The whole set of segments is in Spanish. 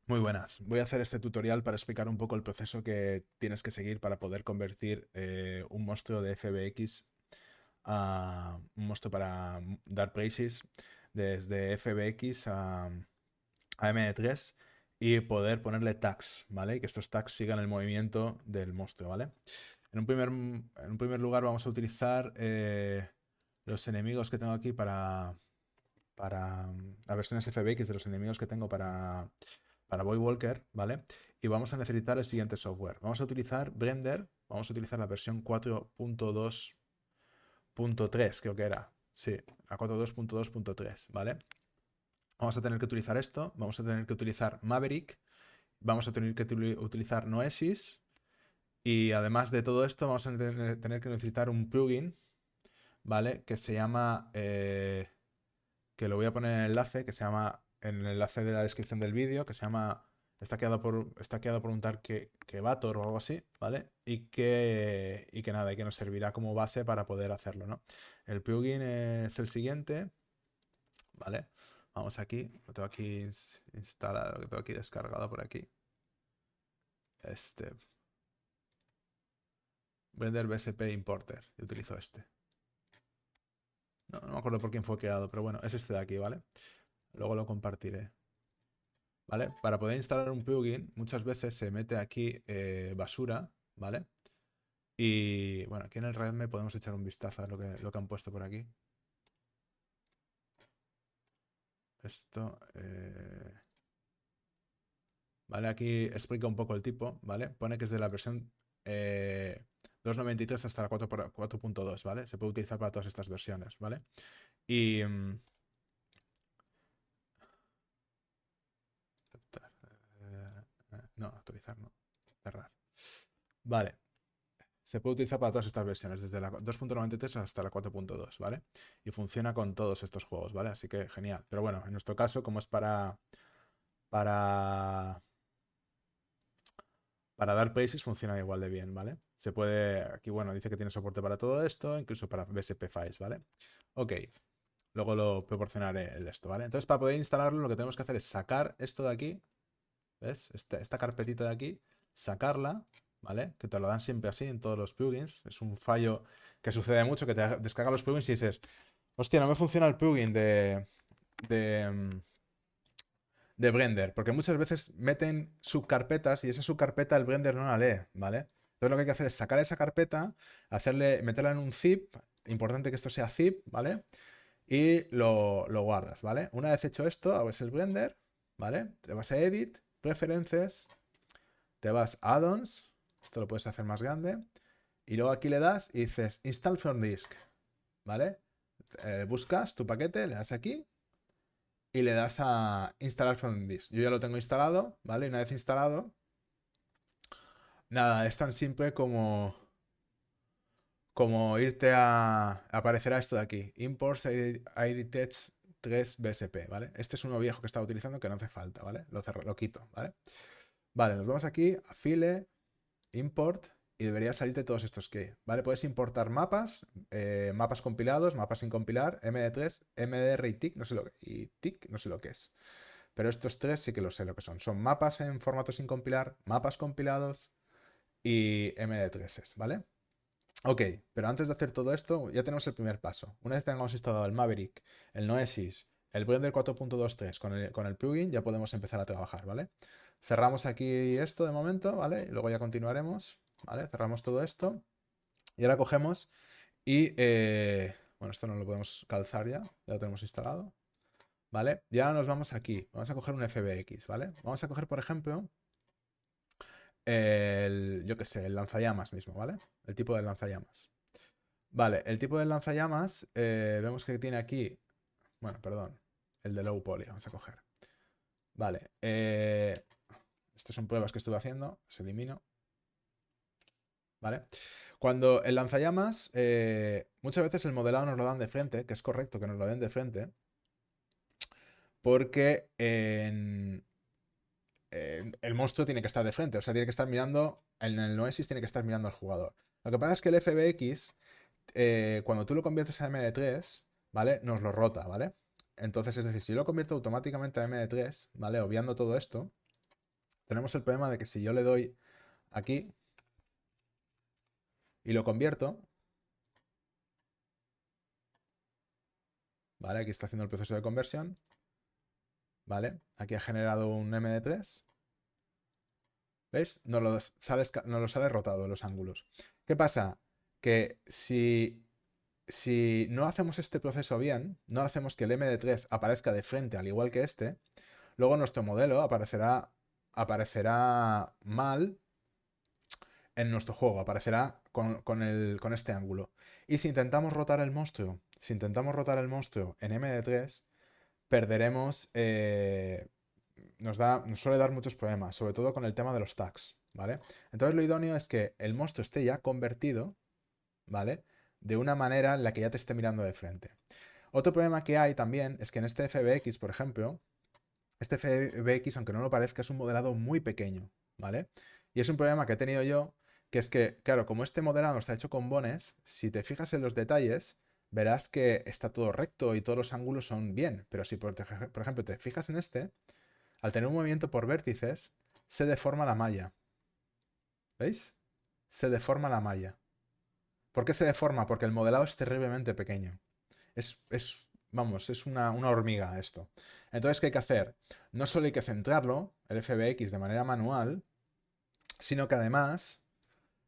Muy buenas. Voy a hacer este tutorial para explicar un poco el proceso que tienes que seguir para poder convertir un monstruo de FBX a un monstruo para dar braces desde FBX a MD3 y poder ponerle tags, ¿vale? Y que estos tags sigan el movimiento del monstruo, ¿vale? En un primer lugar vamos a utilizar los enemigos que tengo aquí para las versiones FBX de los enemigos que tengo para Boy Walker, ¿vale? Y vamos a necesitar el siguiente software. Vamos a utilizar Blender, vamos a utilizar la versión 4.2.3, creo que era. Sí, la 4.2.2.3, ¿vale? Vamos a tener que utilizar esto, vamos a tener que utilizar Maverick, vamos a tener que utilizar Noesis y además de todo esto vamos a tener que necesitar un plugin, ¿vale? Que se llama, que lo voy a poner en el enlace, que se llama, en el enlace de la descripción del vídeo, que se llama, está creado por un tal que Vator o algo así, ¿vale? Y que nada, y que nos servirá como base para poder hacerlo, ¿no? El plugin es el siguiente, ¿vale? Vamos aquí, lo tengo aquí instalado, lo tengo aquí descargado por aquí. Este, Blender BSP Importer, yo utilizo este. No me acuerdo por quién fue creado, pero bueno, es este de aquí, ¿vale? Luego lo compartiré. ¿Vale? Para poder instalar un plugin, muchas veces se mete aquí basura, ¿vale? Y bueno, aquí en el README podemos echar un vistazo a lo que han puesto por aquí. Esto, ¿vale? Aquí explica un poco el tipo, ¿vale? Pone que es de la versión 2.93 hasta la 4.2, ¿vale? Se puede utilizar para todas estas versiones, ¿vale? Y... aceptar, no, actualizar, no. Cerrar. Vale. Se puede utilizar para todas estas versiones, desde la 2.93 hasta la 4.2, ¿vale? Y funciona con todos estos juegos, ¿vale? Así que genial. Pero bueno, en nuestro caso, como es para, para dar paces, funciona igual de bien, ¿vale? Se puede, aquí bueno, dice que tiene soporte para todo esto, incluso para BSP files, ¿vale? Ok, luego lo proporcionaré el esto, ¿vale? Entonces, para poder instalarlo, lo que tenemos que hacer es sacar esto de aquí, ¿ves? Esta carpetita de aquí, sacarla, ¿vale? Que te lo dan siempre así en todos los plugins. Es un fallo que sucede mucho, que te descargas los plugins y dices, hostia, no me funciona el plugin de, mm, de Blender, porque muchas veces meten subcarpetas y esa subcarpeta el Blender no la lee, ¿vale? Entonces lo que hay que hacer es sacar esa carpeta, meterla en un zip, importante que esto sea zip, ¿vale? Y lo guardas, ¿vale? Una vez hecho esto, abres el Blender, ¿vale? Te vas a Edit, Preferencias, te vas a Add-ons, esto lo puedes hacer más grande, y luego aquí le das y dices Install from disk, ¿vale? Buscas tu paquete, le das aquí y le das a instalar from disk. Yo ya lo tengo instalado, ¿vale? Y una vez instalado, nada, es tan simple como irte aparecerá esto de aquí, Imports IDTech 3 BSP, ¿vale? Este es uno viejo que estaba utilizando que no hace falta, ¿vale? Lo quito, ¿vale? Vale, nos vamos aquí a File, Import, y debería salirte todos estos que, ¿vale? Puedes importar mapas, mapas compilados, mapas sin compilar, MD3, MDR y TIC, no sé lo que es. Pero estos tres sí que lo sé lo que son. Son mapas en formato sin compilar, mapas compilados y MD3s, ¿vale? Ok, pero antes de hacer todo esto, ya tenemos el primer paso. Una vez tengamos instalado el Maverick, el Noesis, el Blender 4.23 con el plugin, ya podemos empezar a trabajar, ¿vale? Cerramos aquí esto de momento, ¿vale? Y luego ya continuaremos, ¿vale? Cerramos todo esto. Y ahora cogemos y... bueno, esto no lo podemos calzar ya lo tenemos instalado, ¿vale? Y ahora nos vamos aquí. Vamos a coger un FBX, ¿vale? Vamos a coger, por ejemplo, yo qué sé, el lanzallamas mismo, ¿vale? El tipo de lanzallamas. Vale, el tipo de lanzallamas, vemos que tiene aquí, bueno, perdón, el de low poly, vamos a coger. Vale, estas son pruebas que estuve haciendo, se elimino. ¿Vale? Cuando el lanzallamas, muchas veces el modelado nos lo dan de frente, que es correcto que nos lo den de frente, porque el monstruo tiene que estar de frente, o sea, tiene que estar mirando, en el Noesis tiene que estar mirando al jugador. Lo que pasa es que el FBX, cuando tú lo conviertes a MD3, ¿vale? Nos lo rota, ¿vale? Entonces, es decir, si yo lo convierto automáticamente a MD3, ¿vale? Obviando todo esto, tenemos el problema de que si yo le doy aquí y lo convierto, ¿vale? Aquí está haciendo el proceso de conversión, ¿vale? Aquí ha generado un MD3. ¿Veis? Nos lo sale rotado los ángulos. ¿Qué pasa? Que si no hacemos este proceso bien, no hacemos que el MD3 aparezca de frente al igual que este, luego nuestro modelo aparecerá mal en nuestro juego, aparecerá con este ángulo. Y si intentamos rotar el monstruo, en MD3, perderemos, nos suele dar muchos problemas, sobre todo con el tema de los tags, ¿vale? Entonces lo idóneo es que el monstruo esté ya convertido, ¿vale? De una manera en la que ya te esté mirando de frente. Otro problema que hay también es que en este FBX, por ejemplo, este FBX, aunque no lo parezca, es un modelado muy pequeño, ¿vale? Y es un problema que he tenido yo, que es que, claro, como este modelado está hecho con bones, si te fijas en los detalles, verás que está todo recto y todos los ángulos son bien. Pero si, por ejemplo, te fijas en este, al tener un movimiento por vértices, se deforma la malla. ¿Veis? Se deforma la malla. ¿Por qué se deforma? Porque el modelado es terriblemente pequeño. Vamos, es una hormiga esto. Entonces, ¿qué hay que hacer? No solo hay que centrarlo, el FBX, de manera manual, sino que además,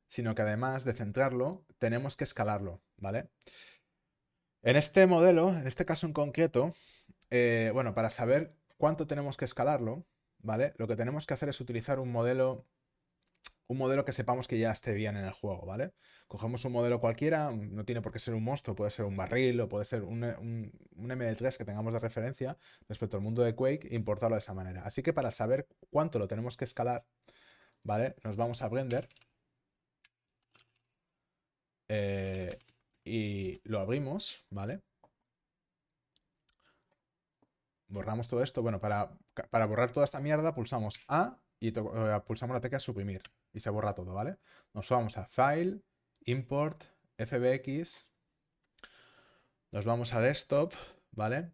de centrarlo, tenemos que escalarlo, ¿vale? En este modelo, en este caso en concreto, bueno, para saber cuánto tenemos que escalarlo, ¿vale? Lo que tenemos que hacer es utilizar un modelo que sepamos que ya esté bien en el juego, ¿vale? Cogemos un modelo cualquiera, no tiene por qué ser un monstruo, puede ser un barril o puede ser un MD3 que tengamos de referencia respecto al mundo de Quake e importarlo de esa manera. Así que para saber cuánto lo tenemos que escalar, ¿vale? Nos vamos a Blender y lo abrimos, ¿vale? Borramos todo esto. Bueno, para borrar toda esta mierda pulsamos A y pulsamos la tecla suprimir y se borra todo, ¿vale? Nos vamos a File, Import, FBX, nos vamos a Desktop, ¿vale?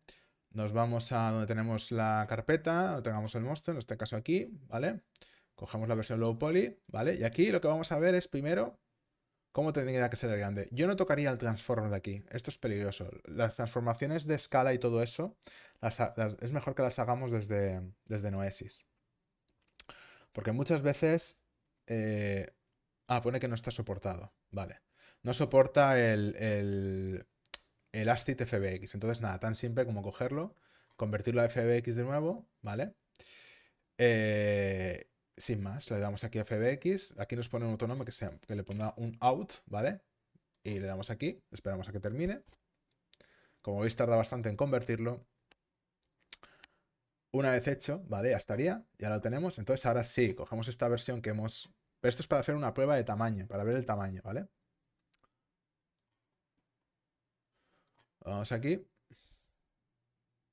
Nos vamos a donde tenemos la carpeta, donde tengamos el monstruo, en este caso aquí, ¿vale? Cogemos la versión low poly, ¿vale? Y aquí lo que vamos a ver es primero cómo tendría que ser el grande. Yo no tocaría el transform de aquí, esto es peligroso. Las transformaciones de escala y todo eso, es mejor que las hagamos desde Noesis. Porque muchas veces... pone que no está soportado, vale. No soporta el ASCII FBX. Entonces, nada, tan simple como cogerlo, convertirlo a FBX de nuevo, ¿vale? Sin más, le damos aquí a FBX. Aquí nos pone un otro nombre que le ponga un out, ¿vale? Y le damos aquí, esperamos a que termine. Como veis, tarda bastante en convertirlo. Una vez hecho, ¿vale? Ya estaría, ya lo tenemos. Entonces, ahora sí, cogemos esta versión que hemos... Pero esto es para hacer una prueba de tamaño, para ver el tamaño, ¿vale? Vamos aquí.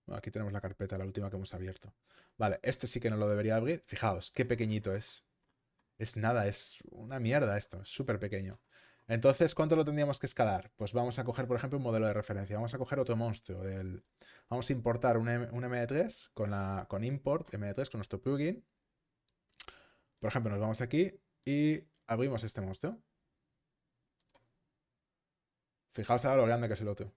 Bueno, aquí tenemos la carpeta, la última que hemos abierto. Vale, este sí que no lo debería abrir. Fijaos, qué pequeñito es. Es nada, es una mierda esto, es súper pequeño. Entonces, ¿cuánto lo tendríamos que escalar? Pues vamos a coger, por ejemplo, un modelo de referencia. Vamos a coger otro monstruo. Vamos a importar un MD3 con import MD3 con nuestro plugin. Por ejemplo, nos vamos aquí y abrimos este monstruo. Fijaos ahora lo grande que es el otro.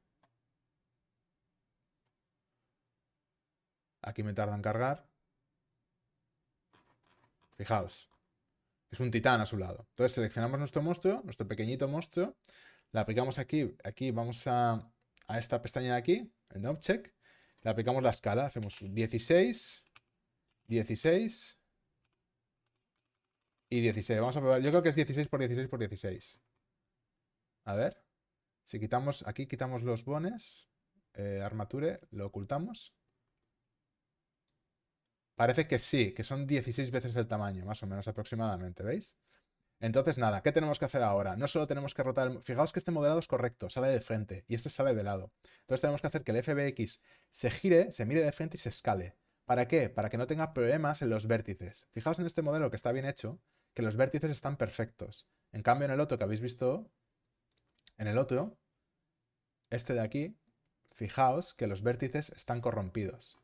Aquí me tarda en cargar. Fijaos. Es un titán a su lado. Entonces seleccionamos nuestro monstruo, nuestro pequeñito monstruo. Le aplicamos aquí. Aquí vamos a esta pestaña de aquí, en Object. Le aplicamos la escala. Hacemos 16, 16 y 16. Vamos a probar. Yo creo que es 16 por 16 por 16. A ver. Si quitamos, aquí quitamos los bones. Armature, lo ocultamos. Parece que sí, que son 16 veces el tamaño, más o menos aproximadamente, ¿veis? Entonces, nada, ¿qué tenemos que hacer ahora? No solo tenemos que rotar Fijaos que este modelado es correcto, sale de frente y este sale de lado. Entonces tenemos que hacer que el FBX se gire, se mire de frente y se escale. ¿Para qué? Para que no tenga problemas en los vértices. Fijaos en este modelo que está bien hecho, que los vértices están perfectos. En cambio, en el otro que habéis visto, en el otro, este de aquí, fijaos que los vértices están corrompidos.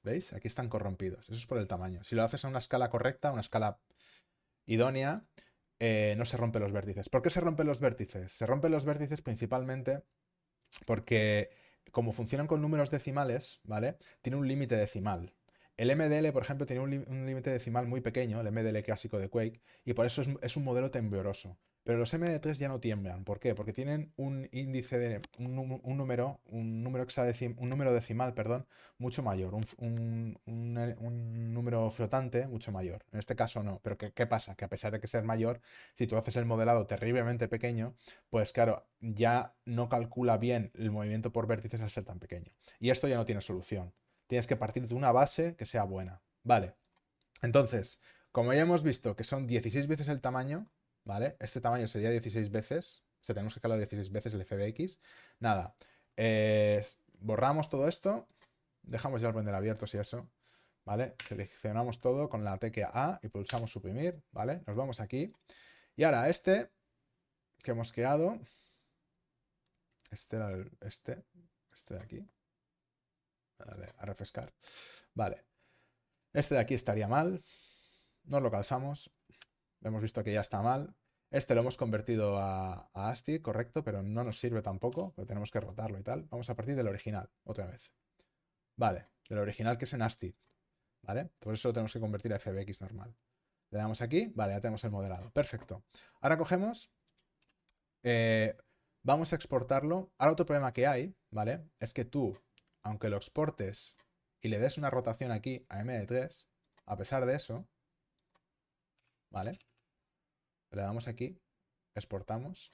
¿Veis? Aquí están corrompidos. Eso es por el tamaño. Si lo haces a una escala correcta, una escala idónea, no se rompen los vértices. ¿Por qué se rompen los vértices? Se rompen los vértices principalmente porque como funcionan con números decimales, ¿vale? Tiene un límite decimal. El MDL, por ejemplo, tiene un límite decimal muy pequeño, el MDL clásico de Quake, y por eso es un modelo tembloroso. Pero los MD3 ya no tiemblan. ¿Por qué? Porque tienen un índice de un número decimal, perdón, mucho mayor, un número flotante mucho mayor. En este caso no. Pero ¿qué pasa? Que a pesar de que ser mayor, si tú haces el modelado terriblemente pequeño, pues claro, ya no calcula bien el movimiento por vértices al ser tan pequeño. Y esto ya no tiene solución. Tienes que partir de una base que sea buena. Vale. Entonces, como ya hemos visto que son 16 veces el tamaño, ¿vale? Este tamaño sería 16 veces. O sea, tenemos que calcular 16 veces el FBX. Nada. Borramos todo esto. Dejamos ya el render abierto si eso. ¿Vale? Seleccionamos todo con la tecla A y pulsamos suprimir. ¿Vale? Nos vamos aquí. Y ahora este que hemos creado. Este era este de aquí. A refrescar. Vale. Este de aquí estaría mal. Nos lo calzamos. Hemos visto que ya está mal. Este lo hemos convertido a ASCII, correcto, pero no nos sirve tampoco, porque tenemos que rotarlo y tal. Vamos a partir del original, otra vez. Vale, del original que es en ASCII. ¿Vale? Por eso lo tenemos que convertir a FBX normal. Le damos aquí, vale, ya tenemos el modelado. Perfecto. Ahora cogemos, vamos a exportarlo. Ahora otro problema que hay, ¿vale? Es que tú, aunque lo exportes y le des una rotación aquí a MD3, a pesar de eso, ¿vale? Le damos aquí, exportamos.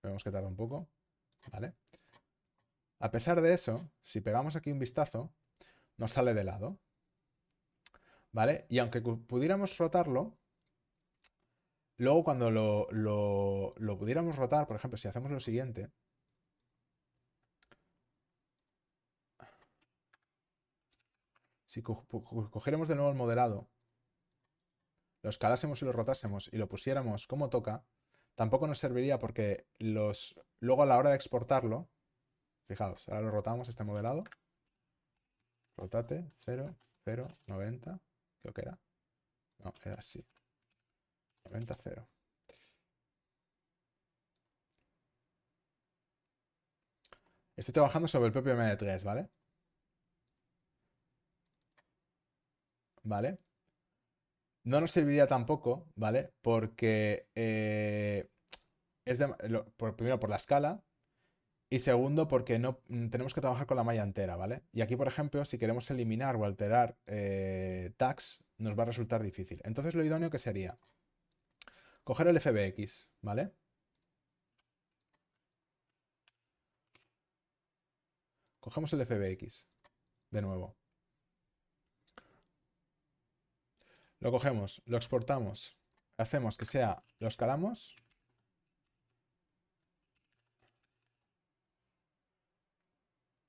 Vemos que tarda un poco, ¿vale? A pesar de eso, si pegamos aquí un vistazo, nos sale de lado, ¿vale? Y aunque pudiéramos rotarlo, luego cuando lo pudiéramos rotar, por ejemplo, si hacemos lo siguiente, si cogiéramos de nuevo el modelado, lo escalásemos y lo rotásemos y lo pusiéramos como toca, tampoco nos serviría porque luego a la hora de exportarlo, fijaos, ahora lo rotamos este modelado, rotate, 0, 0, 90, creo que era, no, era así, 90, 0. Estoy trabajando sobre el propio MD3, ¿vale? ¿Vale? No nos serviría tampoco, ¿vale? Porque primero por la escala y segundo porque no tenemos que trabajar con la malla entera, ¿vale? Y aquí, por ejemplo, si queremos eliminar o alterar tags, nos va a resultar difícil. Entonces lo idóneo que sería coger el FBX, ¿vale? Cogemos el FBX de nuevo. Lo cogemos, lo exportamos, hacemos que sea, lo escalamos.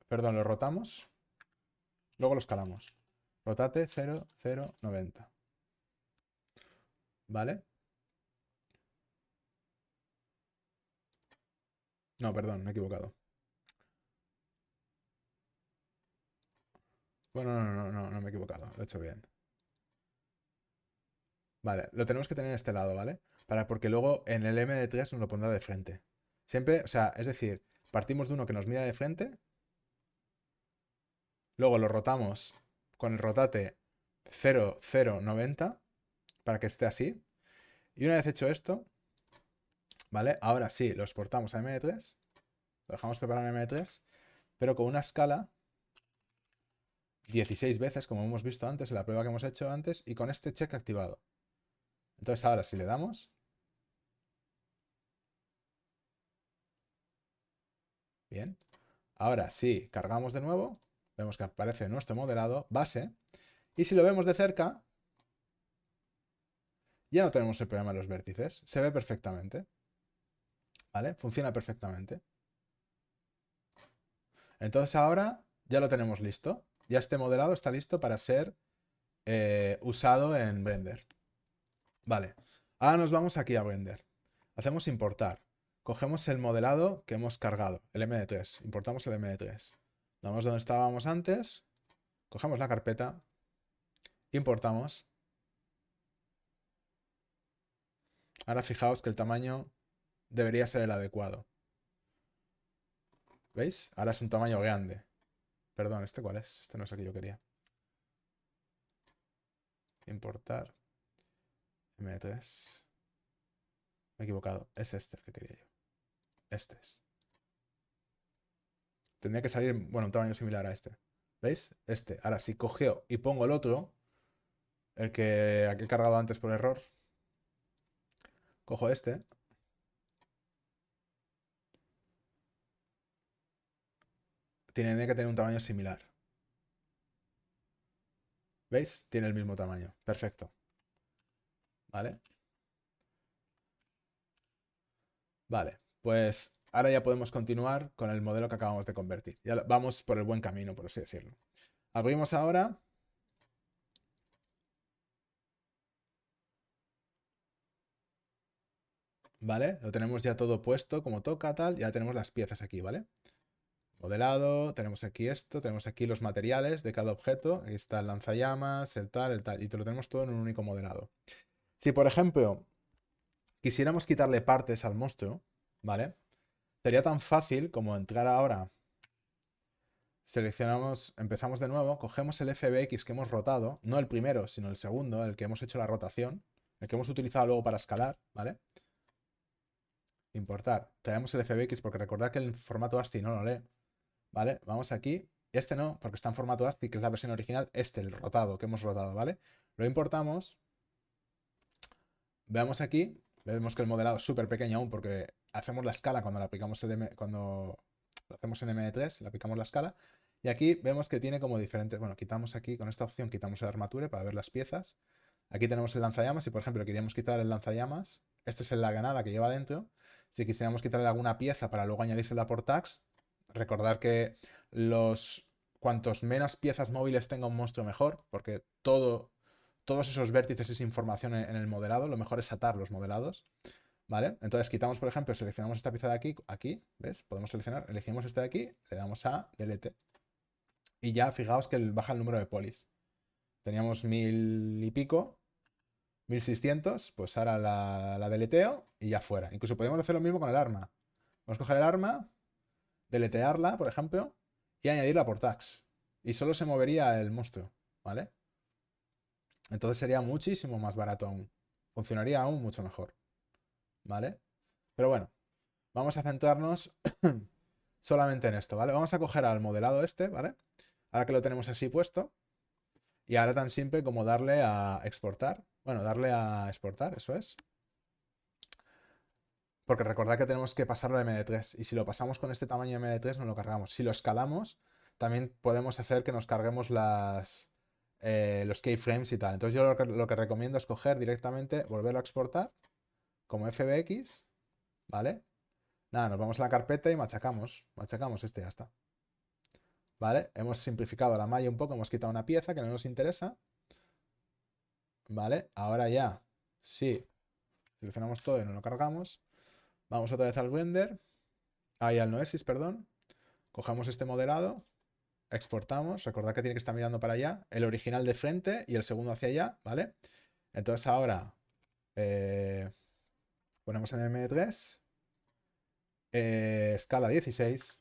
Perdón, lo rotamos. Luego lo escalamos. Rotate 0, 0, 90. ¿Vale? No, perdón, me he equivocado. Bueno, no me he equivocado. Lo he hecho bien. Vale, lo tenemos que tener en este lado, ¿vale? Porque luego en el MD3 nos lo pondrá de frente. Siempre, o sea, es decir, partimos de uno que nos mira de frente, luego lo rotamos con el rotate 0, 0, 90 para que esté así. Y una vez hecho esto, ¿vale? Ahora sí, lo exportamos a MD3, lo dejamos preparado en MD3, pero con una escala 16 veces, como hemos visto antes en la prueba que hemos hecho antes, y con este check activado. Entonces ahora si le damos, bien, ahora si cargamos de nuevo, vemos que aparece nuestro modelado base, y si lo vemos de cerca, ya no tenemos el problema de los vértices, se ve perfectamente, ¿vale? Funciona perfectamente. Entonces ahora ya lo tenemos listo, ya este modelado está listo para ser usado en Blender. Vale, Ahora nos vamos aquí a Blender. Hacemos importar. Cogemos el modelado que hemos cargado, el MD3. Importamos el MD3. Vamos donde estábamos antes. Cogemos la carpeta. Importamos. Ahora fijaos que el tamaño debería ser el adecuado. ¿Veis? Ahora es un tamaño grande. Perdón, ¿este cuál es? Este no es el que yo quería. Importar. M3. Me he equivocado. Es este el que quería yo. Este es. Tendría que salir, bueno, un tamaño similar a este. ¿Veis? Este. Ahora, si cogeo y pongo el otro, el que he cargado antes por error, cojo este. Tiene que tener un tamaño similar. ¿Veis? Tiene el mismo tamaño. Perfecto. ¿Vale? Vale. Pues ahora ya podemos continuar con el modelo que acabamos de convertir. Ya vamos por el buen camino, por así decirlo. Abrimos ahora. ¿Vale? Lo tenemos ya todo puesto como toca, tal. Ya tenemos las piezas aquí, ¿vale? Modelado, tenemos aquí esto, tenemos aquí los materiales de cada objeto. Aquí está el lanzallamas, el tal, el tal. Y te lo tenemos todo en un único modelado. Si, por ejemplo, quisiéramos quitarle partes al monstruo, ¿vale? Sería tan fácil como entrar ahora. Seleccionamos, empezamos de nuevo, cogemos el FBX que hemos rotado, no el primero, sino el segundo, el que hemos hecho la rotación, el que hemos utilizado luego para escalar, ¿vale? Importar. Traemos el FBX porque recordad que el formato ASCII no lo lee, ¿vale? Vamos aquí. Este no, porque está en formato ASCII, que es la versión original. Este, el rotado, que hemos rotado, ¿vale? Lo importamos. Veamos aquí. Vemos que el modelado es súper pequeño aún porque hacemos la escala cuando la aplicamos cuando lo hacemos en MD3, le aplicamos la escala. Y aquí vemos que tiene como diferentes. Bueno, quitamos aquí, con esta opción quitamos el armature para ver las piezas. Aquí tenemos el lanzallamas. Si por ejemplo queríamos quitar el lanzallamas, este es la granada que lleva dentro. Si quisiéramos quitarle alguna pieza para luego añadírsela por tags, recordar que cuantos menos piezas móviles tenga un monstruo mejor, porque todos esos vértices es información en el modelado, lo mejor es atar los modelados, ¿vale? Entonces quitamos, por ejemplo, seleccionamos esta pieza de aquí, ¿ves? Podemos seleccionar, elegimos este de aquí, le damos a delete. Y ya fijaos que baja el número de polis. Teníamos 1000 y pico, 1600, pues ahora la deleteo y ya fuera. Incluso podemos hacer lo mismo con el arma. Vamos a coger el arma, deletearla, por ejemplo, y añadirla por tags. Y solo se movería el monstruo, ¿vale? Entonces sería muchísimo más barato aún. Funcionaría aún mucho mejor, ¿vale? Pero bueno, vamos a centrarnos solamente en esto, ¿vale? Vamos a coger al modelado este, ¿vale? Ahora que lo tenemos así puesto. Y ahora tan simple como darle a exportar. Bueno, darle a exportar, eso es. Porque recordad que tenemos que pasarlo a MD3. Y si lo pasamos con este tamaño MD3, no lo cargamos. Si lo escalamos, también podemos hacer que nos carguemos los keyframes y tal. Entonces yo lo que recomiendo es coger directamente, volverlo a exportar como FBX, ¿vale? Nada, nos vamos a la carpeta y machacamos. Machacamos este, ya está. ¿Vale? Hemos simplificado la malla un poco, hemos quitado una pieza que no nos interesa. ¿Vale? Ahora ya, sí, seleccionamos todo y no lo cargamos. Vamos otra vez al Blender. Ahí al Noesis, perdón. Cogemos este modelado. Exportamos. Recordad que tiene que estar mirando para allá. El original de frente y el segundo hacia allá, ¿vale? Entonces ahora ponemos en M3. Escala 16.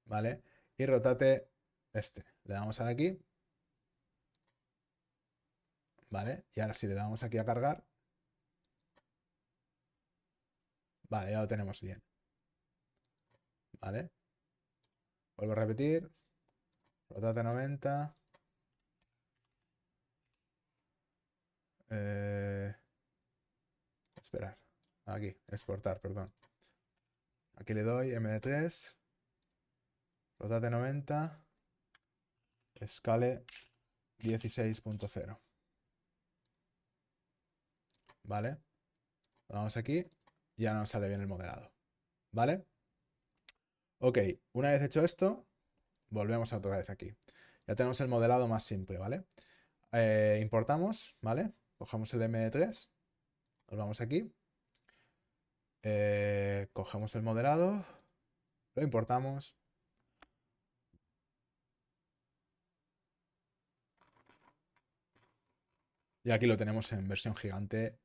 ¿Vale? Y rotate este. Le damos aquí. ¿Vale? Y ahora si le damos aquí a cargar. Vale, ya lo tenemos bien. ¿Vale? Vuelvo a repetir. Rotate 90. Esperar. Aquí, exportar, perdón. Aquí le doy MD3. Rotate 90. Escale 16.0. ¿Vale? Vamos aquí. Y ya nos sale bien el modelado. ¿Vale? Ok, una vez hecho esto, volvemos otra vez aquí. Ya tenemos el modelado más simple, ¿vale? Importamos, ¿vale? Cogemos el M3, nos vamos aquí, cogemos el modelado, lo importamos. Y aquí lo tenemos en versión gigante,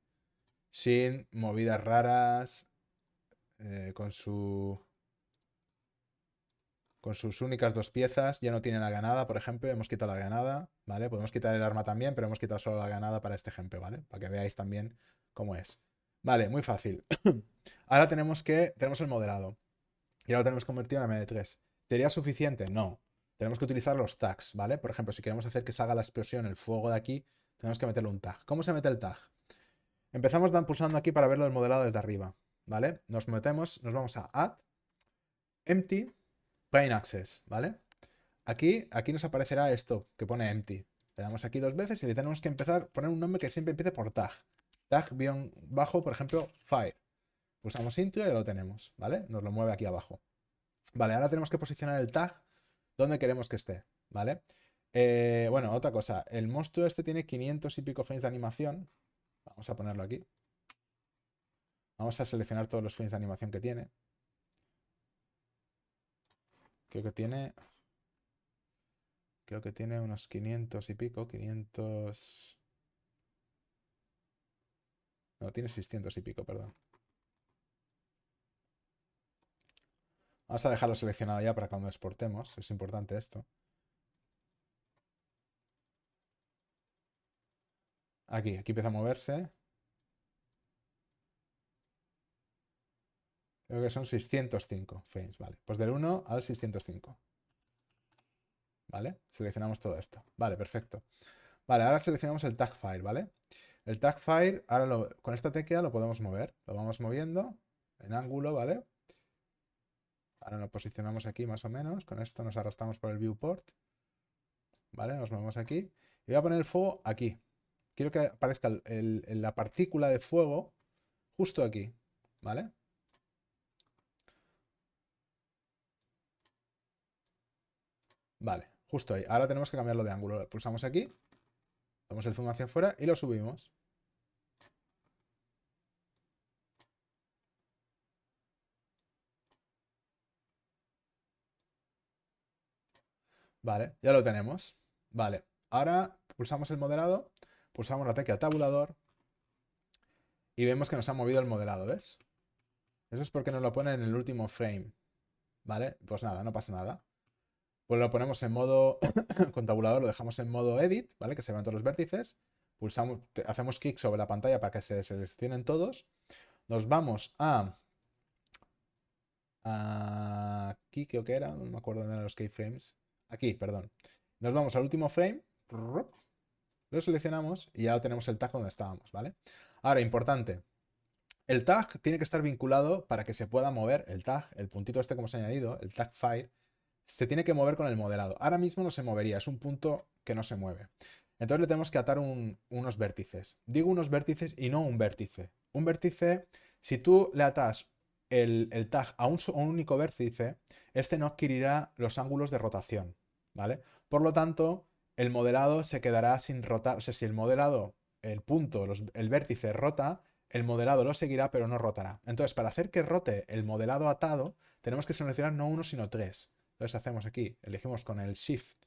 sin movidas raras, con con sus únicas dos piezas. Ya no tiene la granada, por ejemplo, hemos quitado la granada, ¿vale? Podemos quitar el arma también, pero hemos quitado solo la granada para este ejemplo, ¿vale? Para que veáis también cómo es. Vale, muy fácil. Ahora tenemos el modelado. Y ahora lo tenemos convertido en MD3. ¿Sería suficiente? No. Tenemos que utilizar los tags, ¿vale? Por ejemplo, si queremos hacer que salga la explosión, el fuego de aquí, tenemos que meterle un tag. ¿Cómo se mete el tag? Empezamos pulsando aquí para verlo del modelado desde arriba, ¿vale? Nos metemos, nos vamos a Add, Empty, Plain Access, ¿vale? Aquí nos aparecerá esto que pone Empty. Le damos aquí dos veces y le tenemos que poner un nombre que siempre empiece por tag. Tag bien bajo, por ejemplo, Fire. Pulsamos Intro y lo tenemos, ¿vale? Nos lo mueve aquí abajo. Vale, ahora tenemos que posicionar el tag donde queremos que esté, ¿vale? Bueno, otra cosa. El monstruo este tiene 500 y pico frames de animación. Vamos a ponerlo aquí. Vamos a seleccionar todos los frames de animación que tiene. Creo que tiene unos 500 y pico, 500... No, tiene 600 y pico, perdón. Vamos a dejarlo seleccionado ya para cuando exportemos. Es importante esto. Aquí empieza a moverse. Creo que son 605 frames, vale. Pues del 1 al 605. ¿Vale? Seleccionamos todo esto. Vale, perfecto. Vale, ahora seleccionamos el tag file, ¿vale? El tag file, ahora con esta tecla lo podemos mover. Lo vamos moviendo en ángulo, ¿vale? Ahora lo posicionamos aquí más o menos. Con esto nos arrastramos por el viewport. ¿Vale? Nos movemos aquí. Y voy a poner el fuego aquí. Quiero que aparezca la partícula de fuego justo aquí. ¿Vale? Vale, justo ahí. Ahora tenemos que cambiarlo de ángulo. Pulsamos aquí. Damos el zoom hacia afuera y lo subimos. Vale, ya lo tenemos. Vale, ahora pulsamos el modelado, pulsamos la tecla tabulador y vemos que nos ha movido el modelado, ¿ves? Eso es porque nos lo pone en el último frame. ¿Vale? Pues nada, no pasa nada. Pues lo ponemos en modo, con tabulador lo dejamos en modo edit, ¿vale? Que se vean todos los vértices. Pulsamos, hacemos clic sobre la pantalla para que se seleccionen todos. Nos vamos aquí creo que era, no me acuerdo de los keyframes. Aquí, perdón. Nos vamos al último frame, lo seleccionamos y ya tenemos el tag donde estábamos, ¿vale? Ahora, importante, el tag tiene que estar vinculado para que se pueda mover el tag, el puntito este como se ha añadido, el tag file, se tiene que mover con el modelado. Ahora mismo no se movería, es un punto que no se mueve. Entonces le tenemos que atar unos vértices. Digo unos vértices y no un vértice. Un vértice, si tú le atas el tag a un único vértice, este no adquirirá los ángulos de rotación, ¿vale? Por lo tanto, el modelado se quedará sin rotar. O sea, si el modelado, el punto, el vértice rota, el modelado lo seguirá, pero no rotará. Entonces, para hacer que rote el modelado atado, tenemos que seleccionar no uno, sino tres. Entonces hacemos aquí, elegimos con el Shift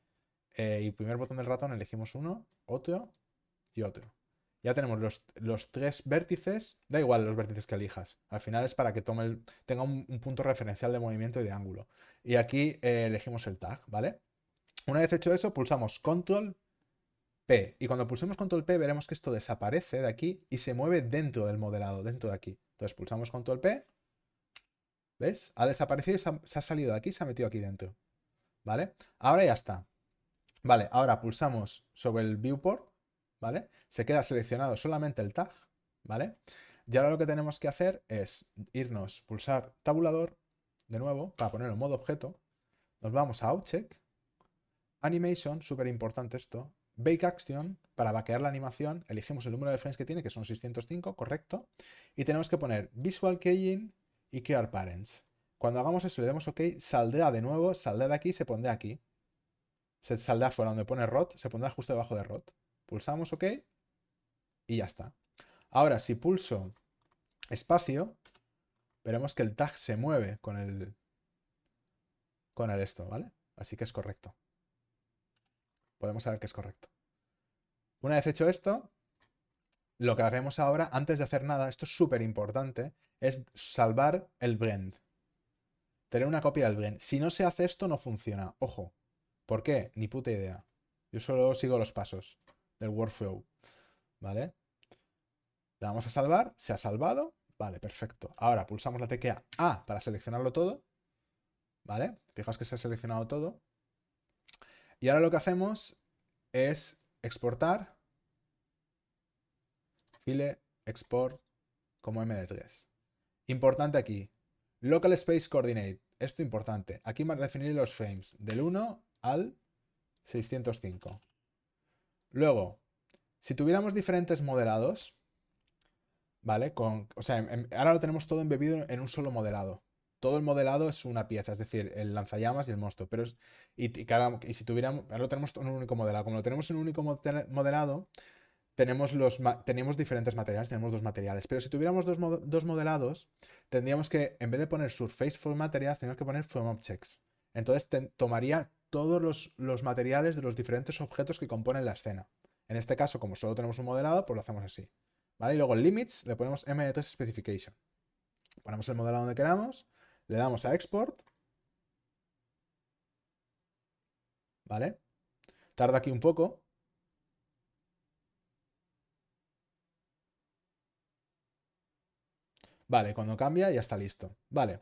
y primer botón del ratón, elegimos uno, otro y otro. Ya tenemos los tres vértices, da igual los vértices que elijas. Al final es para que tenga un punto referencial de movimiento y de ángulo. Y aquí elegimos el tag, ¿vale? Una vez hecho eso, pulsamos Control P. Y cuando pulsemos Control P, veremos que esto desaparece de aquí y se mueve dentro del modelado, dentro de aquí. Entonces pulsamos Control P. ¿Ves? Ha desaparecido y se ha salido de aquí y se ha metido aquí dentro. ¿Vale? Ahora ya está. Vale, ahora pulsamos sobre el viewport, ¿vale? Se queda seleccionado solamente el tag, ¿vale? Y ahora lo que tenemos que hacer es irnos, pulsar tabulador, de nuevo, para ponerlo en modo objeto. Nos vamos a Object, Animation, súper importante esto, Bake Action, para vaquear la animación, elegimos el número de frames que tiene, que son 605, correcto, y tenemos que poner Visual Keying y Create Parents. Cuando hagamos eso y le demos OK, saldrá de nuevo, saldrá de aquí y se pondrá aquí. Se saldrá fuera donde pone ROT, se pondrá justo debajo de ROT. Pulsamos OK. y ya está. Ahora, si pulso espacio, veremos que el tag se mueve con el esto, ¿vale? Así que es correcto. Podemos saber que es correcto. Una vez hecho esto, lo que haremos ahora, antes de hacer nada, esto es súper importante, es salvar el blend. Tener una copia del blend. Si no se hace esto, no funciona. Ojo. ¿Por qué? Ni puta idea. Yo solo sigo los pasos del workflow. ¿Vale? Le vamos a salvar. Se ha salvado. Vale, perfecto. Ahora pulsamos la tecla A para seleccionarlo todo. ¿Vale? Fijaos que se ha seleccionado todo. Y ahora lo que hacemos es exportar. File, export como MD3. Importante aquí. Local Space Coordinate. Esto importante. Aquí vamos a definir los frames. Del 1 al 605. Luego, si tuviéramos diferentes modelados, ¿vale? O sea, ahora lo tenemos todo embebido en un solo modelado. Todo el modelado es una pieza, es decir, el lanzallamas y el monstruo. Pero y si tuviéramos, ahora lo tenemos en un único modelado. Como lo tenemos en un único modelado, tenemos diferentes materiales, tenemos dos materiales. Pero si tuviéramos dos modelados, tendríamos que, en vez de poner Surface from Materials, tenemos que poner From Objects. Entonces tomaría todos los materiales de los diferentes objetos que componen la escena. En este caso, como solo tenemos un modelado, pues lo hacemos así. ¿Vale? Y luego en Limits le ponemos MD3 Specification. Ponemos el modelado donde queramos, le damos a Export. ¿Vale? Tarda aquí un poco. Vale, cuando cambia ya está listo. Vale,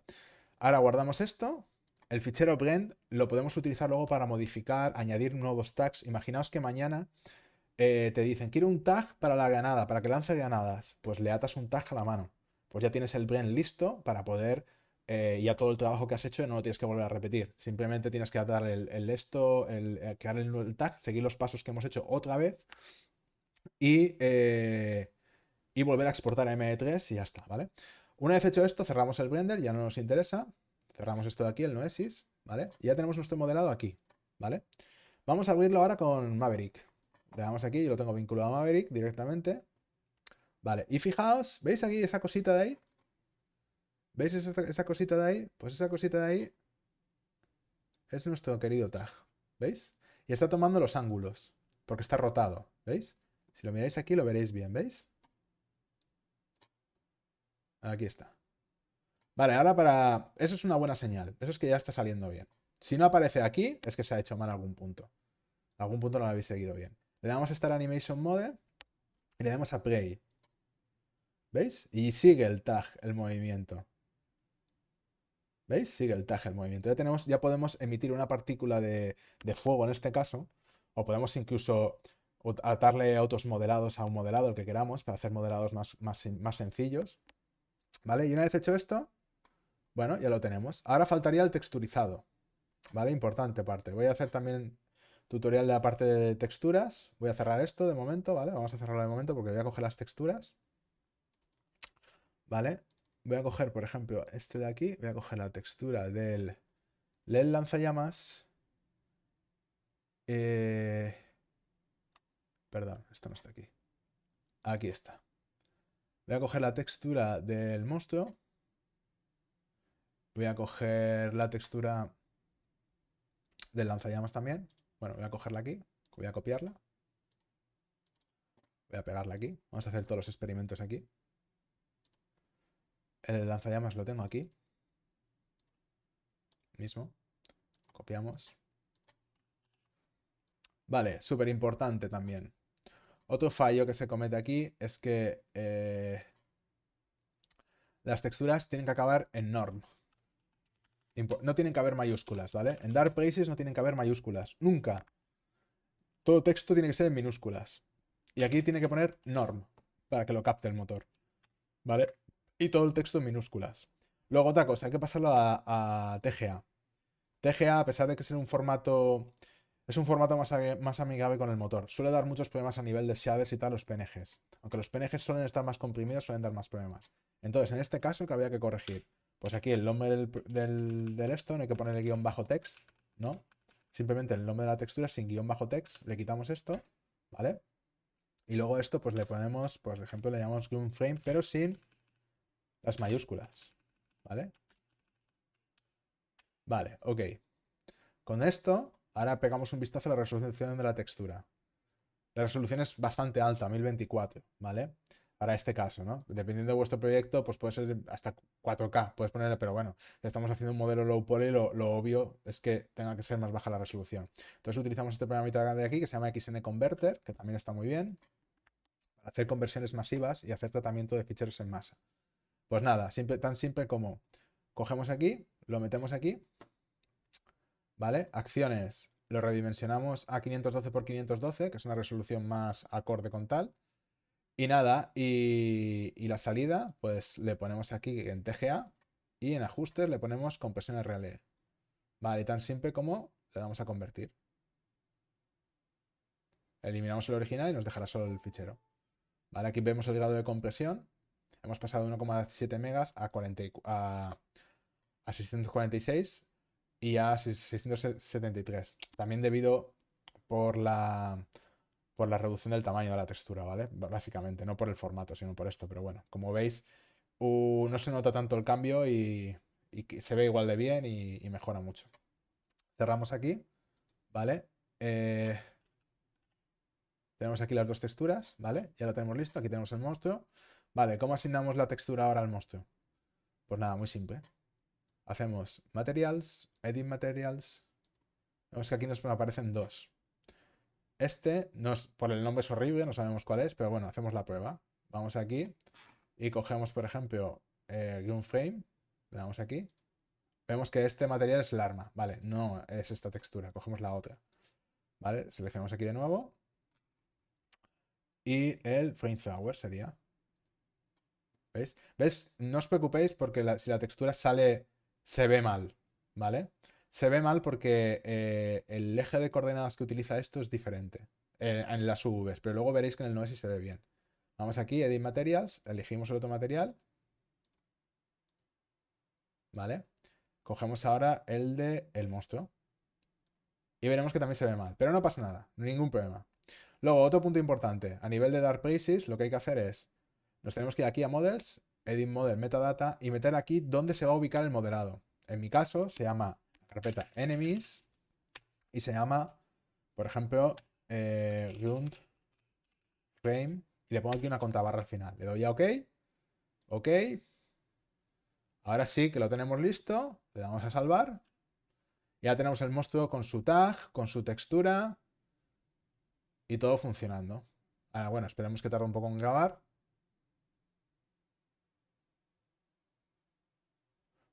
ahora guardamos esto. El fichero blend lo podemos utilizar luego para modificar, añadir nuevos tags. Imaginaos que mañana te dicen, quiero un tag para la granada, para que lance granadas. Pues le atas un tag a la mano. Pues ya tienes el blend listo para poder, ya todo el trabajo que has hecho no lo tienes que volver a repetir. Simplemente tienes que atar crear el tag, seguir los pasos que hemos hecho otra vez y, y volver a exportar a MD3 y ya está, ¿vale? Una vez hecho esto, cerramos el Blender, ya no nos interesa. Cerramos esto de aquí, el Noesis, ¿vale? Y ya tenemos nuestro modelado aquí, ¿vale? Vamos a abrirlo ahora con Maverick. Le damos aquí, yo lo tengo vinculado a Maverick directamente. Vale, y fijaos, ¿veis aquí esa cosita de ahí? ¿Veis esa cosita de ahí? Pues esa cosita de ahí es nuestro querido tag, ¿veis? Y está tomando los ángulos, porque está rotado, ¿veis? Si lo miráis aquí lo veréis bien, ¿veis? Aquí está. Vale, ahora para... Eso es una buena señal. Eso es que ya está saliendo bien. Si no aparece aquí, es que se ha hecho mal algún punto. Algún punto no lo habéis seguido bien. Le damos a Start Animation Mode y le damos a Play. ¿Veis? Y sigue el tag, el movimiento. ¿Veis? Sigue el tag, el movimiento. Ya podemos emitir una partícula de fuego en este caso. O podemos incluso atarle otros modelados a un modelado, el que queramos, para hacer modelados más sencillos. ¿Vale? Y una vez hecho esto, bueno, ya lo tenemos. Ahora faltaría el texturizado. ¿Vale? Importante parte. Voy a hacer también tutorial de la parte de texturas. Voy a cerrar esto de momento, ¿vale? Vamos a cerrarlo de momento porque voy a coger las texturas. ¿Vale? Voy a coger, por ejemplo, este de aquí. Voy a coger la textura del LED lanzallamas. Perdón, esto no está aquí. Aquí está. Voy a coger la textura del monstruo. Voy a coger la textura del lanzallamas también. Bueno, voy a cogerla aquí. Voy a copiarla. Voy a pegarla aquí. Vamos a hacer todos los experimentos aquí. El lanzallamas lo tengo aquí. Mismo. Copiamos. Vale, súper importante también. Otro fallo que se comete aquí es que las texturas tienen que acabar en norm. No tienen que haber mayúsculas, ¿vale? En Dark Places no tienen que haber mayúsculas. Nunca. Todo texto tiene que ser en minúsculas. Y aquí tiene que poner norm para que lo capte el motor. ¿Vale? Y todo el texto en minúsculas. Luego otra cosa, hay que pasarlo a TGA. TGA, a pesar de que es un formato más amigable con el motor. Suele dar muchos problemas a nivel de shaders y tal los PNGs. Aunque los PNGs suelen estar más comprimidos, suelen dar más problemas. Entonces, en este caso, ¿qué había que corregir? Pues aquí el nombre del esto, no hay que ponerle guión bajo text, ¿no? Simplemente el nombre de la textura sin guión bajo text, le quitamos esto, ¿vale? Y luego esto, pues le ponemos, por ejemplo, le llamamos ground frame, pero sin las mayúsculas. ¿Vale? Vale, ok. Con esto, ahora pegamos un vistazo a la resolución de la textura. La resolución es bastante alta, 1024, ¿vale? Para este caso, ¿no? Dependiendo de vuestro proyecto, pues puede ser hasta 4K, puedes ponerle, pero bueno, estamos haciendo un modelo low poly, lo obvio es que tenga que ser más baja la resolución. Entonces utilizamos este programita de aquí que se llama XN Converter, que también está muy bien, para hacer conversiones masivas y hacer tratamiento de ficheros en masa. Pues nada, tan simple como cogemos aquí, lo metemos aquí, ¿vale? Acciones, lo redimensionamos a 512 por 512, que es una resolución más acorde con tal. Y nada, y la salida, pues le ponemos aquí en TGA y en ajustes le ponemos compresión RLE. Vale, y tan simple como le damos a convertir. Eliminamos el original y nos dejará solo el fichero. Vale, aquí vemos el grado de compresión. Hemos pasado de 1,7 megas a 646 y a 673. También debido por la reducción del tamaño de la textura, ¿vale? Básicamente, no por el formato, sino por esto. Pero bueno, como veis, no se nota tanto el cambio y que se ve igual de bien y mejora mucho. Cerramos aquí, ¿vale? Tenemos aquí las dos texturas, ¿vale? Ya lo tenemos listo, aquí tenemos el monstruo. Vale, ¿cómo asignamos la textura ahora al monstruo? Pues nada, muy simple. Hacemos Materials, Edit Materials. Vemos que aquí nos aparecen dos. Este, por el nombre es horrible, no sabemos cuál es, pero bueno, hacemos la prueba. Vamos aquí y cogemos, por ejemplo, Ground Frame. Le damos aquí. Vemos que este material es el arma. Vale, no es esta textura. Cogemos la otra. Vale, seleccionamos aquí de nuevo. Y el Flamethrower sería. ¿Veis? ¿Ves? No os preocupéis porque si la textura sale, se ve mal. ¿Vale? Se ve mal porque el eje de coordenadas que utiliza esto es diferente en las UVs, pero luego veréis que en el Noesis se ve bien. Vamos aquí, Edit Materials, elegimos el otro material. ¿Vale? Cogemos ahora el de el monstruo. Y veremos que también se ve mal. Pero no pasa nada, ningún problema. Luego, otro punto importante. A nivel de Dark Places, lo que hay que hacer es, nos tenemos que ir aquí a Models, Edit Model Metadata, y meter aquí dónde se va a ubicar el modelado. En mi caso, se llama la carpeta Enemies, y se llama, por ejemplo, Ground Frame, y le pongo aquí una contrabarra al final. Le doy a OK, OK. Ahora sí que lo tenemos listo, le damos a salvar. Ya tenemos el monstruo con su tag, con su textura y todo funcionando. Ahora, bueno, esperemos que tarde un poco en grabar.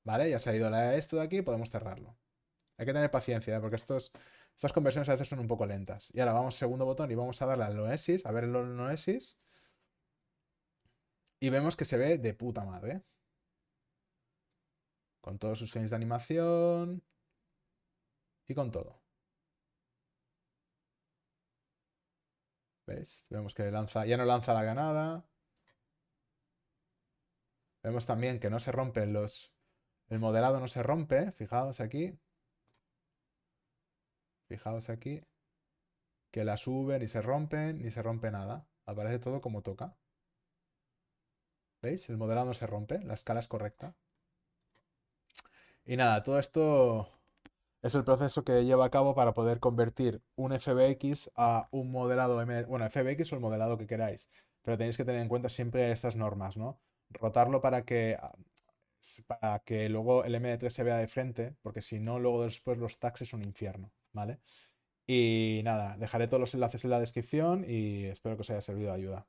Vale, ya se ha ido esto de aquí, podemos cerrarlo. Hay que tener paciencia, porque estas conversiones a veces son un poco lentas. Y ahora vamos al segundo botón y vamos a darle al Noesis, a ver el Noesis. Y vemos que se ve de puta madre. Con todos sus frames de animación. Y con todo. ¿Veis? Vemos que ya no lanza la granada. Vemos también que no se rompen el modelado no se rompe. Fijaos aquí. Fijaos aquí. Que la suben y se rompen, ni se rompe nada. Aparece todo como toca. ¿Veis? El modelado no se rompe, la escala es correcta. Y nada, todo esto es el proceso que lleva a cabo para poder convertir un FBX a un modelado bueno, FBX o el modelado que queráis. Pero tenéis que tener en cuenta siempre estas normas, ¿no? Rotarlo para que luego el M3 se vea de frente, porque si no, luego después los tags es un infierno, ¿vale? Y nada, dejaré todos los enlaces en la descripción y espero que os haya servido de ayuda.